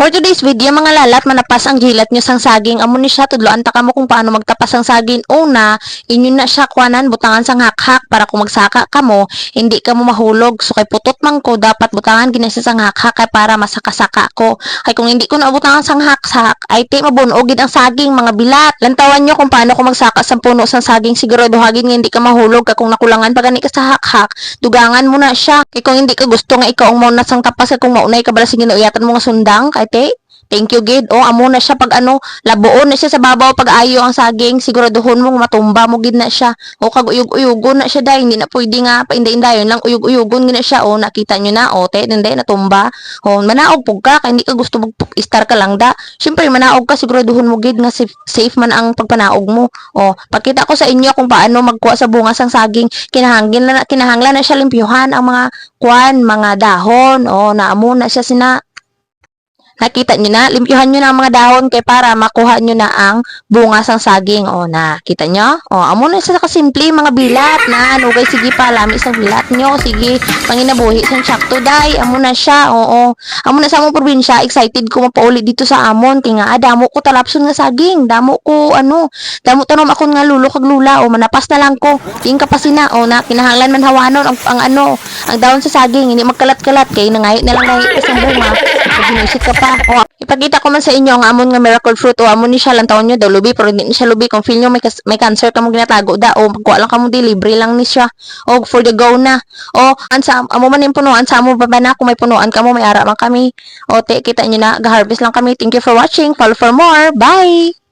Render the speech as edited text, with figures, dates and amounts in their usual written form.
For today's video, mga lalat, manapas ang gilat nyo sang saging. Amo ni siya, tudloan ta kamo kung paano magtapas ang saging. Una, inyo na siya kuanan, butangan sang hakhak para kung magsaka kamo, hindi ka mo mahulog. So kay putot man ko, dapat butangan ginasa sang hakhak kay para masakasaka ko. Kay kung hindi ko na butangan sang hakhak, ay ti mabunogid ang saging, mga bilat. Lantawan nyo kung paano ko magsaka sang puno sang saging. Sigurado hagin nga hindi ka mahulog. Kay kung nakulangan pa gani ka sa hakhak, dugangan mo na siya. Kay kung hindi ka gusto nga ikaw ang mauna sang tapas, kay kung maunay ka bala sige uyatan mo nga sundang, kay te, thank you, Gid. O, amo na siya pag ano, labuon na siya sa babaw pag ayo ang saging. Siguraduhon mo matumba mo gid na siya. O, kag uyug-uyugon na siya dahil hindi na pwede nga painday-indayon lang uyug-uyugon gid na siya. O, nakita nyo na. O, te, hindi natumba. O, manaog pug ka, kay hindi ka gusto mag-star ka lang da. Siyempre, manaog ka, siguraduhon mo gid nga safe man ang pagpanaog mo. O, pakita ko sa inyo kung paano magkuha sa bunga sang saging. Kinahanglan na siya limpyuhan ang mga mga dahon. O, naamo na siya nakita nyo na, limpyuhan nyo na ang mga dahon kay para makuha nyo na ang bunga sang saging. O, nakita nyo? O, amo na sa kasimple mga bilat na, ano, guys, sige pa, lami sang bilat nyo, sige, panginabuhi sang sakto, day, amo na siya, oo, amo na sa among probinsya, excited ko mapauli dito sa amon, tinga, damo ko talapson nga saging, damo ko, damo tanom akon nga lulo kag lula, o, manapas na lang ko, ting kapasina, o, na, kinahanglan man hawanon, ang dahon sa saging, hindi magkalat-kalat, kay nangayit na lang dahil isang bunga, pag hinusit ka pa. O, ipakita ko man sa inyo ang amon nga miracle fruit. O, amon ni siya lang taon nyo daw lubi, pero hindi ni siya lubi. Kung feel nyo may cancer ka mo ginatago da, o magkuha lang ka mo di, libre lang ni siya. O, for the go na. O, amo man yung punuan, sa amo ba na, kung may punuan ka mo, may ara man kami. O, te, kita nyo na, ga-harvest lang kami. Thank you for watching. Follow for more. Bye!